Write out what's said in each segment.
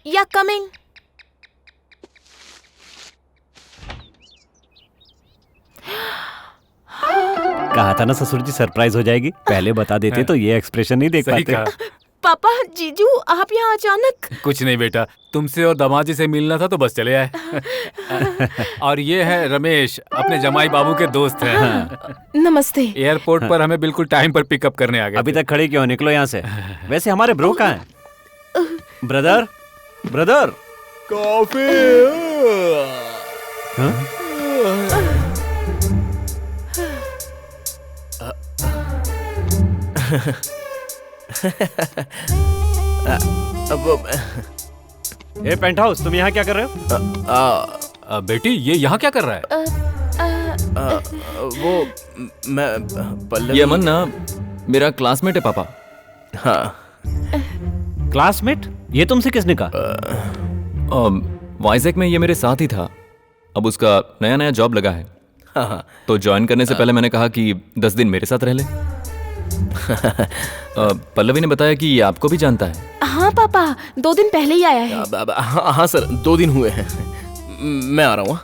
या कमिंग। कहा था ना ससुर जी सरप्राइज हो जाएगी, पहले बता देते तो ये एक्सप्रेशन नहीं देख पाते। पापा, जीजू आप यहाँ अचानक? कुछ नहीं बेटा, तुमसे और दामाद जी से मिलना था तो बस चले आए। और ये है रमेश, अपने जमाई बाबू के दोस्त हैं। नमस्ते। एयरपोर्ट पर हमें बिल्कुल टाइम पर पिकअप करने आ गए। अभी तक खड़े क्यों, निकलो यहाँ से। वैसे हमारे ब्रो कहाँ हैं? Brother, brother coffee. ए पेंट हाउस, तुम यहाँ क्या कर रहे हो? बेटी ये यहाँ क्या कर रहा है? वो मैं पल्लवी। ये अमन ना मेरा क्लासमेट है पापा। हाँ। क्लासमेट? ये तुमसे किसने कहा? वाइजैक में ये मेरे साथ ही था, अब उसका नया नया जॉब लगा है। हाँ। तो ज्वाइन करने से पहले मैंने कहा कि 10 दिन मेरे साथ रह ले। पल्लवी ने बताया कि ये आपको भी जानता है। हाँ पापा, 2 दिन पहले ही आया है। हाँ सर, 2 दिन हुए हैं। मैं आ रहा हूँ।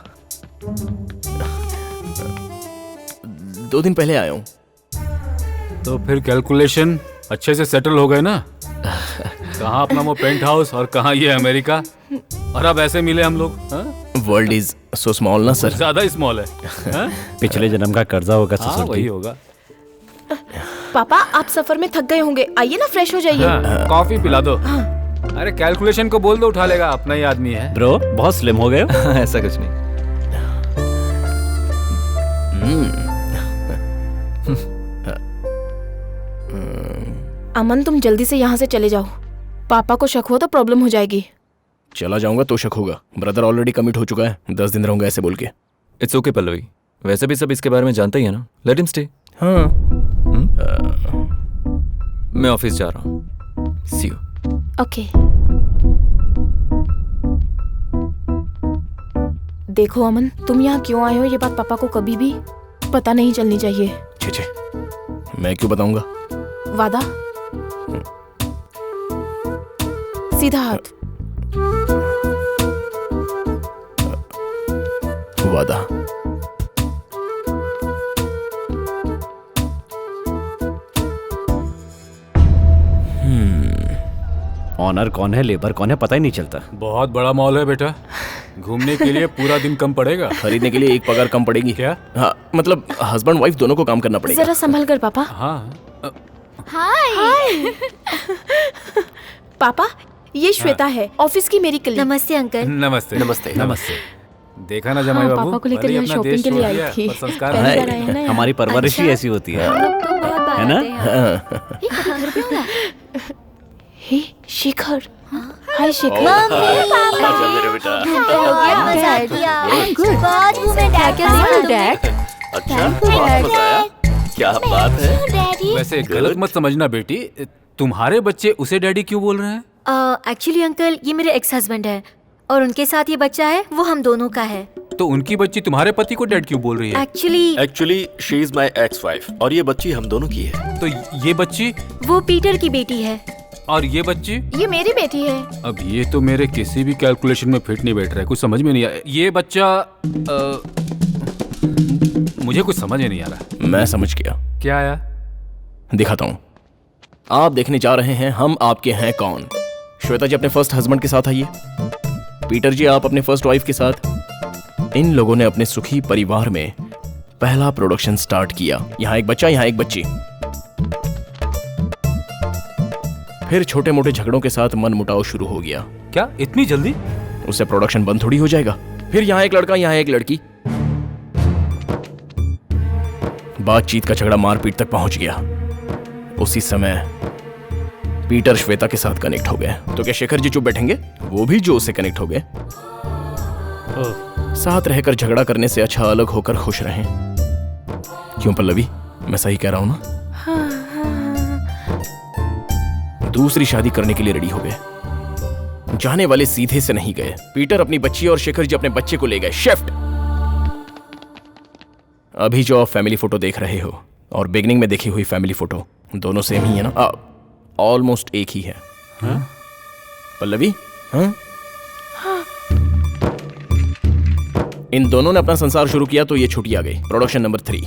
2 दिन पहले आया हूँ। तो फिर कैलकुलेशन अच्छे से सेटल हो गए ना? कहाँ अपना वो पेंट हाउस और कहाँ ये अमेरिका, और अब ऐसे मिले हम लोग। वर्ल्ड इज सो स्मॉल ना सर। ज्यादा स्मॉल है। पिछले जन्म का कर्जा होगा ससुर जी। वही होगा। पापा आप सफर में थक गए होंगे, आइए ना फ्रेश हो जाइए। कॉफी पिला दो। अरे कैलकुलेशन को बोल दो, उठा लेगा, अपना ही आदमी है। ब्रो बहुत स्लिम हो गए हो। ऐसा कुछ नहीं। अमन तुम जल्दी से यहाँ से चले जाओ, पापा को शक हो तो प्रॉब्लम हो जाएगी। चला जाऊंगा तो शक होगा। ब्रदर ऑलरेडी कमिट हो चुका है, 10 दिन रहूंगा ऐसे बोल के। इट्स ओके पल्लवी, वैसे भी सब इसके बारे में जानते ही है ना। Let him stay. हाँ। मैं ऑफिस जा रहा हूँ। सी यू। ओके। देखो अमन, तुम यहाँ क्यों आए हो ये बात पापा को कभी भी पता नहीं चलनी चाहिए। छे, मैं क्यों बताऊंगा? वादा? सीधा हाथ। वादा। ऑनर कौन है, लेबर कौन है, पता ही नहीं चलता। बहुत बड़ा मॉल है बेटा, घूमने के लिए पूरा दिन कम पड़ेगा। खरीदने के लिए एक पगार कम पड़ेगी। क्या? हाँ, मतलब हस्बैंड वाइफ दोनों को काम करना पड़ेगा। जरा संभल कर पापा। हाँ। हाय। पापा ये श्वेता है, ऑफिस की मेरी कलीग। नमस्ते अंकल। नमस्ते। नमस्ते। नमस्ते। देखा ना जमाई बाबू, पापा को लेकर भले यहाँ अपना शॉपिंग देश के लिए छोड़ आई दिया, थी। पर संस्कार पहली नहीं। बार आई है ना यहाँ। हमारी परवरिश ही ऐसी होती है, हम लोग तो बहुत बार है ना? आते हैं। ये कभी घर पे होला? हे शिखर। हाय शिखर। आजा मेरे बेटा। हो गया, मजा आ गया। बहुत घूमे डैड। डैड। अच्छा, बहुत मजा आया। क्या बात है। डैडी। वैसे गलत मत समझना बेटी, तुम्हारे बच्चे उसे डैडी क्यों बोल रहे हैं? एक्चुअली अंकल ये मेरे एक्स हस्बैंड है और उनके साथ ये बच्चा है, वो हम दोनों का है। तो उनकी बच्ची तुम्हारे पति को डैड क्यों बोल रही है? Actually she is my ex wife और ये बच्ची हम दोनों की है। तो ये बच्ची वो पीटर की बेटी है। और ये बच्ची? ये मेरी बेटी है। अब ये तो मेरे किसी भी कैलकुलेशन में फिट नहीं बैठ रहा है, कुछ समझ में नहीं आया। ये बच्चा मुझे कुछ समझ ही नहीं आ रहा। मैं समझ गया। क्या आया? दिखाता हूँ। आप देखने जा रहे हैं हम आपके हैं कौन। श्वेता जी अपने फर्स्ट हस्बैंड के साथ आइए। पीटर जी आप अपने फर्स्ट वाइफ के साथ। इन लोगों ने अपने सुखी परिवार में पहला प्रोडक्शन स्टार्ट किया। यहाँ एक बच्चा, यहाँ एक बच्ची। फिर छोटे मोटे झगड़ों के साथ मन मुटाव शुरू हो गया। क्या इतनी जल्दी? उससे प्रोडक्शन बंद थोड़ी हो जाएगा। फिर यहाँ एक लड़का, यहाँ एक लड़की। बातचीत का झगड़ा मारपीट तक पहुंच गया। उसी समय पीटर श्वेता के साथ कनेक्ट हो गए। तो क्या शेखर जी चुप बैठेंगे? वो भी जो से कनेक्ट हो गए। साथ रहकर झगड़ा करने से अच्छा अलग होकर खुश रहें। क्यों पल्लवी, मैं सही कह रहा हूं ना? दूसरी शादी करने के लिए रेडी हो गए। जाने वाले सीधे से नहीं गए। पीटर अपनी बच्ची और शेखर जी अपने बच्चे को ले गए। शिफ्ट। अभी जो आप फैमिली फोटो देख रहे हो और बिगनिंग में देखी हुई फैमिली फोटो दोनों सेम ही है ना? ऑलमोस्ट एक ही है। हाँ? पल्लवी, हाँ? इन दोनों ने अपना संसार शुरू किया तो ये छुट्टी आ गई, प्रोडक्शन नंबर 3।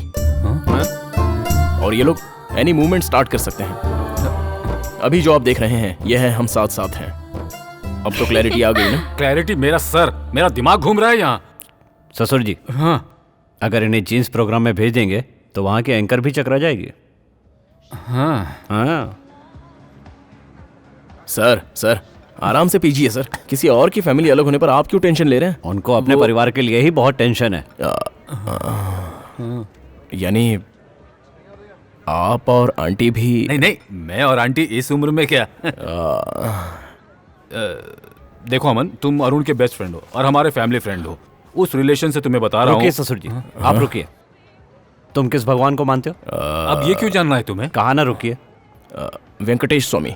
और ये लोग एनी मूवमेंट स्टार्ट कर सकते हैं। अभी जो आप देख रहे हैं ये है हम साथ साथ हैं। अब तो क्लैरिटी आ गई ना? क्लैरिटी? मेरा दिमाग घूम रहा है यहाँ। ससुर जी, हाँ अगर इन्हें जीन्स प्रोग्राम में भेज देंगे तो वहाँ के एंकर भी चकरा जाएगी। हाँ हाँ सर आराम से पीजिए सर। किसी और की फैमिली अलग होने पर आप क्यों टेंशन ले रहे हैं? उनको अपने परिवार के लिए ही बहुत टेंशन है। यानी आप और आंटी भी? नहीं, मैं और आंटी इस उम्र में क्या। देखो अमन, तुम अरुण के बेस्ट फ्रेंड हो और हमारे फैमिली फ्रेंड हो। उस रिलेशन से तुम्हें बता रहा हूँ। रुकिए ससुर जी, आप रुकिए। तुम किस भगवान को मानते हो? अब ये क्यों जानना है तुम्हें? कहा ना रुकिए। वेंकटेश स्वामी।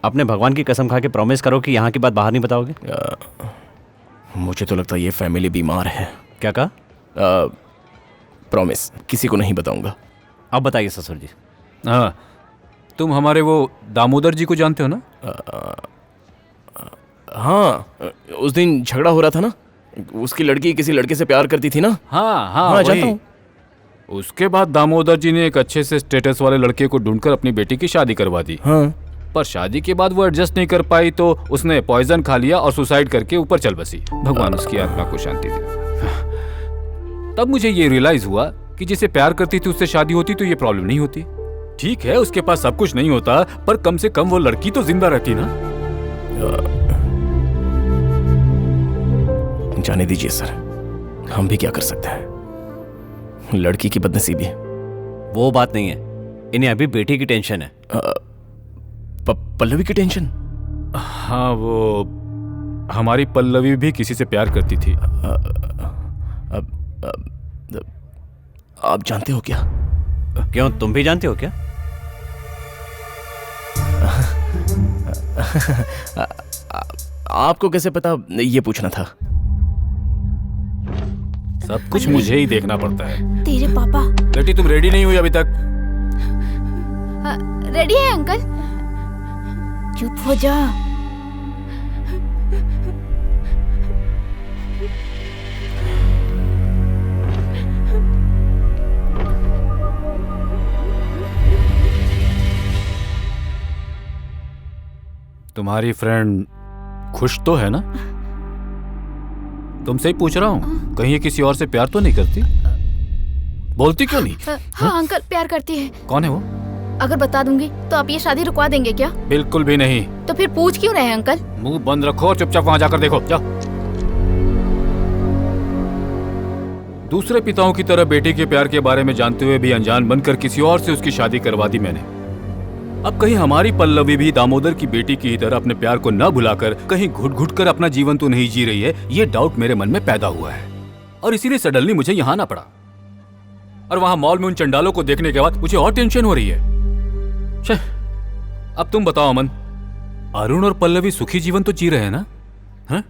अपने भगवान की कसम खा के प्रॉमिस करो कि यहाँ की बात बाहर नहीं बताओगे। मुझे तो लगता है ये फैमिली बीमार है। क्या कहा? प्रॉमिस, किसी को नहीं बताऊंगा। अब बताइए ससुर जी। हाँ, तुम हमारे वो दामोदर जी को जानते हो ना? हाँ, उस दिन झगड़ा हो रहा था ना, उसकी लड़की किसी लड़के से प्यार करती थी ना? हाँ, जानता हूँ। उसके बाद दामोदर जी ने एक अच्छे से स्टेटस वाले लड़के को ढूंढकर अपनी बेटी की शादी करवा दी। हाँ। पर शादी के बाद वो एडजस्ट नहीं कर पाई तो उसने पॉइजन खा लिया और सुसाइड करके ऊपर चल बसी। भगवान उसकी आत्मा को शांति दे। तब मुझे ये रियलाइज हुआ कि जिसे प्यार करती थी उससे शादी होती तो ये प्रॉब्लम नहीं होती। ठीक है, उसके पास सब कुछ नहीं होता, पर कम से कम वो लड़की तो जिंदा रहती ना। जाने दीजिए सर, हम भी क्या कर सकते हैं। लड़की की बदनसीबी। वो बात नहीं है, इन्हें अभी बेटी की टेंशन है। पल्लवी की टेंशन? हाँ, वो हमारी पल्लवी भी किसी से प्यार करती थी। आप जानते हो क्या? क्यों, तुम भी जानते हो क्या? आपको कैसे पता, ये पूछना था। सब कुछ मुझे ही देखना पड़ता है। तेरे पापा। बेटी, तुम रेडी नहीं हुई अभी तक? रेडी है अंकल। चुप हो जा। तुम्हारी फ्रेंड खुश तो है ना? तुमसे ही पूछ रहा हूँ, कहीं ये किसी और से प्यार तो नहीं करती? बोलती क्यों नहीं? हाँ अंकल, प्यार करती है। कौन है वो? अगर बता दूंगी तो आप ये शादी रुकवा देंगे क्या? बिल्कुल भी नहीं। तो फिर पूछ क्यों रहे हैं अंकल? मुंह बंद रखो और चुपचाप वहां जाकर देखो, जाओ। दूसरे पिताओं की तरह बेटी के प्यार के बारे में जानते हुए भी अनजान बनकर किसी और से उसकी शादी करवा दी मैंने। अब कहीं हमारी पल्लवी भी दामोदर की बेटी की ही तरह अपने प्यार को न भुलाकर कहीं घुट घुट कर अपना जीवन तो नहीं जी रही है, ये डाउट मेरे मन में पैदा हुआ है। और इसीलिए सडनली मुझे यहाँ आना पड़ा। और वहां मॉल में उन चंडालों को देखने के बाद मुझे और टेंशन हो रही है। अब तुम बताओ अमन, अरुण और पल्लवी सुखी जीवन तो जी रहे हैं ना? हाँ?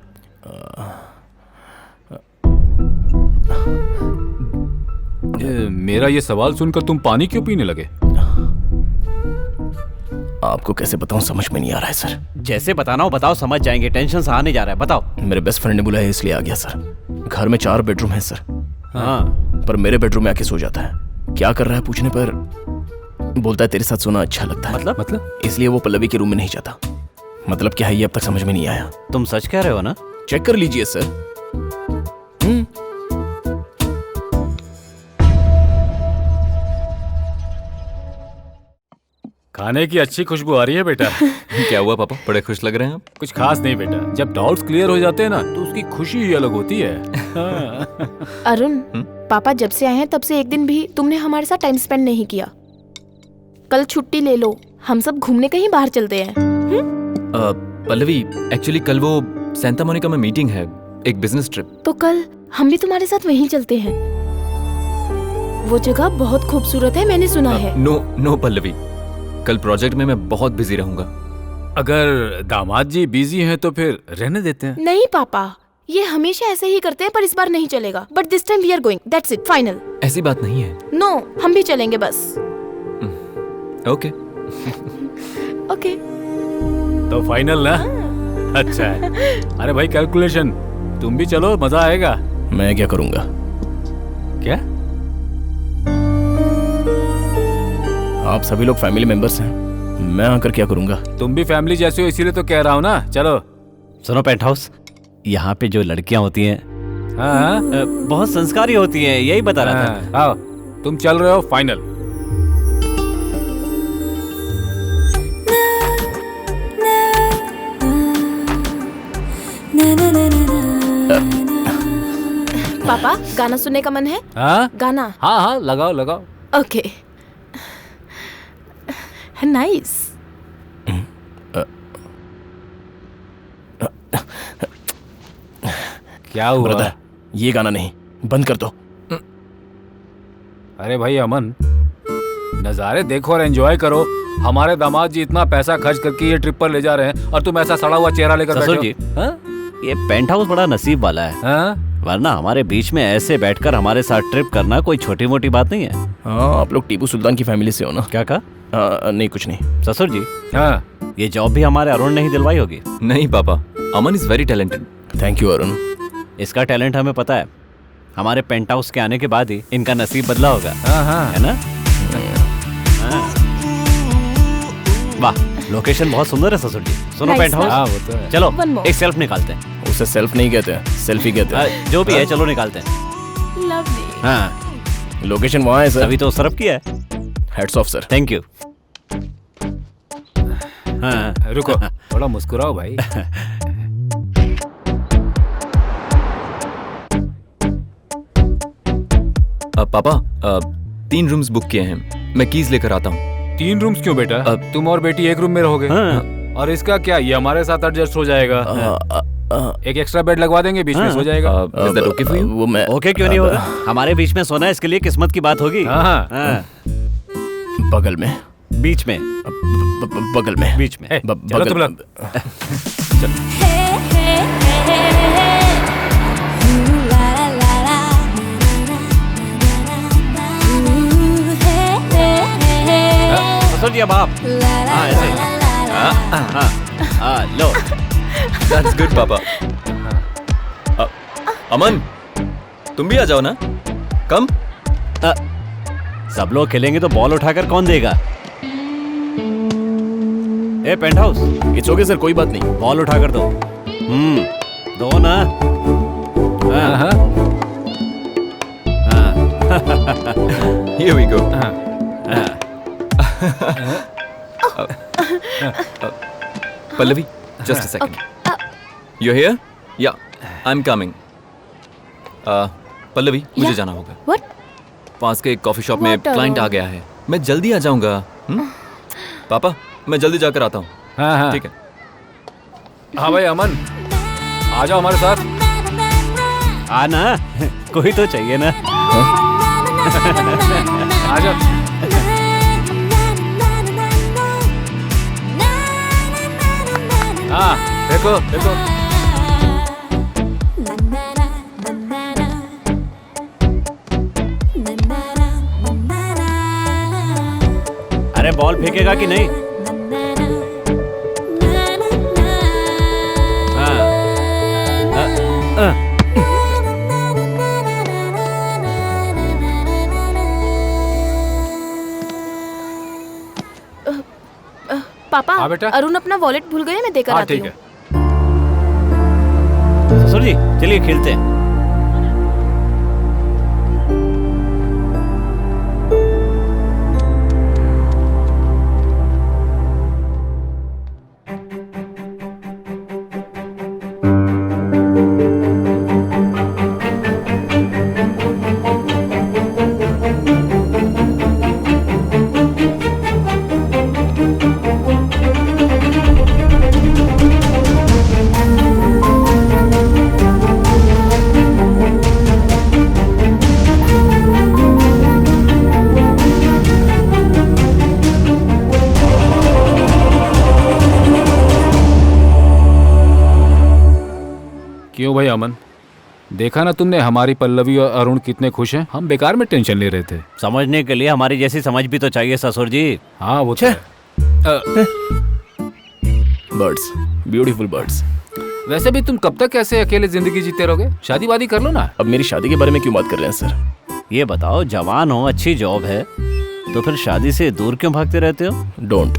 मेरा ये सवाल सुनकर तुम पानी क्यों पीने लगे? आपको कैसे बताऊं, समझ में नहीं आ रहा है सर। जैसे बताना हो बताओ, समझ जाएंगे। टेंशन से आ नहीं जा रहा है, बताओ। मेरे बेस्ट फ्रेंड ने बुलाया इसलिए आ गया सर। घर में 4 बेडरूम है सर। हाँ, पर मेरे बेडरूम में आके सो जाता है। क्या कर रहा है पूछने पर बोलता है तेरे साथ सोना अच्छा लगता है। मतलब? इसलिए वो पल्लवी के रूम में नहीं जाता। मतलब क्या है ये अब तक समझ में नहीं आया। तुम सच कह रहे हो ना? चेक कर लीजिए सर। खाने की अच्छी खुशबू आ रही है बेटा। क्या हुआ पापा, बड़े खुश लग रहे हैं आप? कुछ खास नहीं बेटा, जब डाउट्स क्लियर हो जाते हैं ना तो उसकी खुशी ही अलग होती है। अरुण, पापा जब से आए हैं तब से एक दिन भी तुमने हमारे साथ टाइम स्पेंड नहीं किया। कल छुट्टी ले लो, हम सब घूमने कहीं बाहर चलते हैं। पल्लवी, एक्चुअली कल वो सेंटा मोनिका में मीटिंग है, एक बिजनेस ट्रिप। तो कल हम भी तुम्हारे साथ वहीं चलते हैं। वो जगह बहुत खूबसूरत है, मैंने सुना है। नो पल्लवी, कल प्रोजेक्ट में मैं बहुत बिजी रहूंगा। अगर दामाद जी बिजी हैं तो फिर रहने देते हैं। नहीं पापा, ये हमेशा ऐसे ही करते हैं, पर इस बार नहीं चलेगा। But this time we are going, that's it, final. ऐसी बात नहीं है। नो, हम भी चलेंगे बस। ओके। ओके। तो फाइनल ना? अच्छा है। अरे भाई कैलकुलेशन, तुम भी चलो, मजा आएगा। मैं क्या करूंगा? क्या? आप सभी लोग फैमिली मेंबर्स हैं, मैं आकर क्या करूंगा? तुम भी फैमिली जैसे हो इसीलिए तो कह रहा हूँ ना। चलो। सुनो पेंट हाउस, यहाँ पे जो लड़कियां होती हैं हाँ बहुत संस्कारी होती हैं, यही बता रहा था। आओ, तुम चल रहे हो फाइनल। पापा गाना सुनने का मन है? हाँ गाना? हाँ हाँ, लगाओ लगाओ। ओके। नाइस। क्या हुआ? ब्रदर, ये गाना नहीं, बंद कर दो। अरे भाई अमन, नज़ारे देखो और एंजॉय करो। हमारे दामाद जी इतना पैसा खर्च करके ये ट्रिप पर ले जा रहे हैं और तुम ऐसा सड़ा हुआ चेहरा लेकर ससुर बैठे जी, हो। हाँ? ये पेंट हाउस बड़ा नसीब वाला है, हाँ? वरना हमारे बीच में ऐसे बैठकर हमारे साथ ट्रिप करना कोई छोटी मोटी बात नहीं है। हाँ, आप लोग टीपू सुल्तान की फैमिली से हो ना? क्या कहा? नहीं, कुछ नहीं। ससुर जी, हाँ? ये जॉब भी हमारे अरुण ने ही दिलवाई होगी। नहीं पापा, Aman is very talented. Thank you Arun. इसका टैलेंट हमें पता है, हमारे पेंट हाउस के आने के बाद ही इनका नसीब बदला होगा। हाँ हाँ। है ना? हाँ। वाह, लोकेशन बहुत सुंदर है ससुर जी। सुनो Nice, पेंट हाँ हाउस, वो तो है। चलो One more. एक सेल्फ निकालते हैं। उसे सेल्फ नहीं कहते, सेल्फी कहते हैं। जो भी है, चलो निकालते हैं। लवली। हाँ, लोकेशन वहाँ है सर। तभी तो सर्व किया है। Heads of sir. Thank you. हाँ, रुको, थोड़ा मुस्कुराओ भाई। पापा 3 रूम्स बुक किए हैं, मैं कीज लेकर आता हूँ। 3 रूम्स क्यों बेटा? तुम और बेटी एक रूम में रहोगे। हाँ। और इसका क्या, ये हमारे साथ एडजस्ट हो जाएगा। एक एक्स्ट्रा बेड लगवा देंगे, बीच में सो जाएगा। Is that okay for you? वो मैं ओके क्यों नहीं होगा? हमारे बीच में सोना, इसके लिए किस्मत की बात होगी। हाँ, हाँ। हाँ, बगल में, बीच में, बगल में, बीच में। चलो तुम लोग। ससुर जी अब आप। हाँ ऐसे। हाँ, लो। दैट्स गुड पापा। अमन, तुम भी आ जाओ ना। कम। सब लोग खेलेंगे तो बॉल उठाकर कौन देगा? ए paint house, it's okay sir, कोई बात नहीं। बॉल उठाकर दो। दो ना। हाँ हाँ। Here we go. Pallavi, just a second. You're here? Yeah, I'm coming. Pallavi, मुझे जाना होगा। What? पास के एक कॉफी शॉप में What, क्लाइंट आ Arun? गया है, मैं जल्दी आ जाऊंगा। पापा, मैं जल्दी जाकर आता हूँ। हाँ हाँ। ठीक है। हाँ भाई अमन, आ जाओ हमारे साथ। आना, कोई तो चाहिए ना। आ जाओ। हाँ, देखो देखो। अरे बॉल फेंकेगा कि नहीं? पापा, हाँ बेटा। अरुण अपना वॉलेट भूल गए, मैं देकर हाँ आती ठीक हूँ। है। ससुर जी, चलिए खेलते हैं। क्यों भाई अमन, देखा ना तुमने हमारी पल्लवी और अरुण कितने खुश हैं। हम बेकार में टेंशन ले रहे थे। समझने के लिए हमारी जैसी समझ भी तो चाहिए ससुर जी। हाँ वो तो है। Birds, beautiful birds. वैसे भी तुम कब तक ऐसे अकेले जिंदगी जीते रहोगे? शादी वादी कर लो ना। अब मेरी शादी के बारे में क्यों बात कर रहे हैं सर? ये बताओ, जवान हो, अच्छी जॉब है, तो फिर शादी से दूर क्यों भागते रहते हो? डोंट,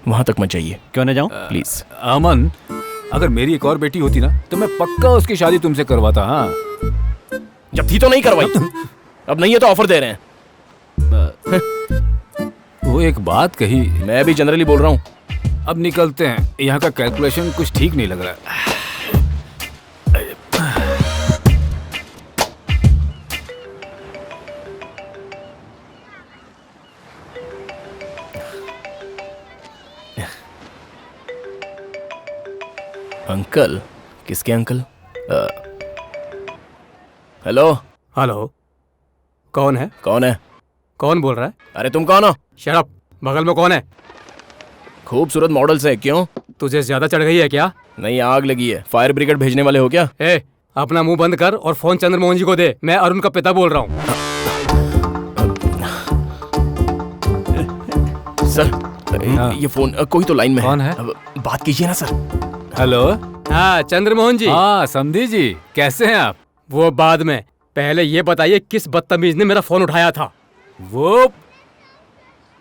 वहां तक मत जाइए क्यों ना जाऊं? प्लीज। अमन, अगर मेरी एक और बेटी होती ना तो मैं पक्का उसकी शादी तुमसे करवाता। हाँ, जब थी तो नहीं करवाई, अब नहीं है तो ऑफर दे रहे हैं। वो एक बात कही। मैं भी जनरली बोल रहा हूँ। अब निकलते हैं, यहाँ का कैलकुलेशन कुछ ठीक नहीं लग रहा है। अंकल? किसके अंकल? हेलो। हेलो, कौन है? कौन है? कौन बोल रहा है? अरे तुम कौन हो? शट अप, बगल में कौन है? खूबसूरत मॉडल्स है, क्यों? तुझे ज्यादा चढ़ गई है क्या? नहीं, आग लगी है। फायर ब्रिगेड भेजने वाले हो क्या? ए, अपना मुंह बंद कर और फोन चंद्रमोहन जी को दे। मैं अरुण का पिता बोल रहा हूँ। सर, ये फोन कोई तो लाइन में कौन है? अब बात कीजिए ना सर। हेलो। हाँ, चंद्रमोहन जी। हाँ, समधी जी, कैसे हैं आप? वो बाद में, पहले ये बताइए किस बदतमीज ने मेरा फोन उठाया था? वो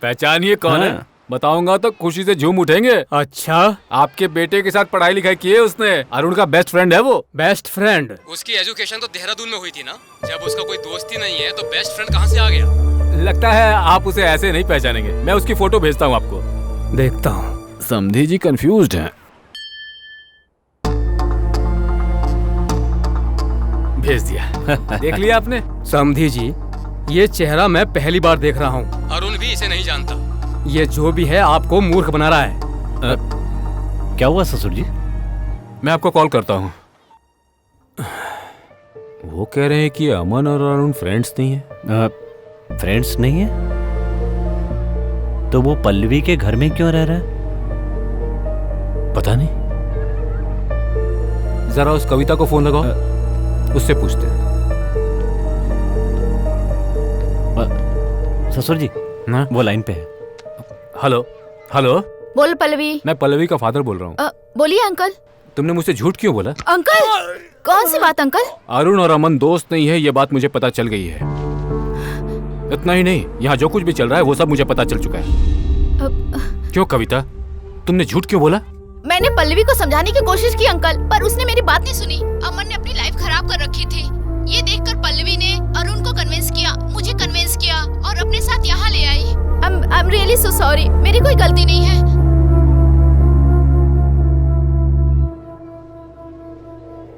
पहचानिए कौन है? बताऊंगा तो खुशी से झूम उठेंगे। अच्छा, आपके बेटे के साथ पढ़ाई लिखाई की है उसने। अरुण का बेस्ट फ्रेंड है वो। Best friend? उसकी एजुकेशन तो देहरादून में हुई थी ना। जब उसका कोई दोस्त ही नहीं है तो बेस्ट फ्रेंड कहाँ से आ गया? लगता है आप उसे ऐसे नहीं पहचानेंगे। मैं उसकी फोटो भेजता हूँ आपको। देखता हूँ। समधी जी कंफ्यूज्ड हैं। भेज दिया। देख लिया आपने? समधी जी, ये चेहरा मैं पहली बार देख रहा हूँ। अरुण भी इसे नहीं जानता। ये जो भी है आपको मूर्ख बना रहा है। क्या हुआ ससुर जी? मैं आपको कॉल करता हूँ। वो कह रहे हैं कि अमन और अरुण फ्रेंड्स नहीं है। फ्रेंड्स नहीं है? तो वो पल्लवी के घर में क्यों रह रहा है? पता नहीं। जरा उस कविता को फोन लगाओ, उससे पूछते हैं। ससुर जी ना, वो लाइन पे है। हेलो। हेलो, बोल पल्लवी। मैं पल्लवी का फादर बोल रहा हूँ। बोलिए अंकल। तुमने मुझसे झूठ क्यों बोला? अंकल, कौन सी बात अंकल? अरुण और अमन दोस्त नहीं है, ये बात मुझे पता चल गई है। इतना ही नहीं, यहाँ जो कुछ भी चल रहा है वो सब मुझे पता चल चुका है। क्यों कविता, तुमने झूठ क्यों बोला? मैंने पल्लवी को समझाने की कोशिश की अंकल, पर उसने मेरी बात नहीं सुनी। अमन ने अपनी लाइफ खराब कर रखी थी। ये देखकर पल्लवी ने अरुण को कन्विंस किया, मुझे कन्विंस किया और अपने साथ यहाँ ले आई। I am really so sorry, मेरी कोई गलती नहीं है।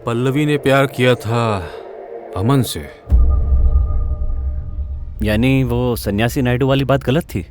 पल्लवी ने प्यार किया था अमन से। यानी वो सन्यासी नायडू वाली बात गलत थी?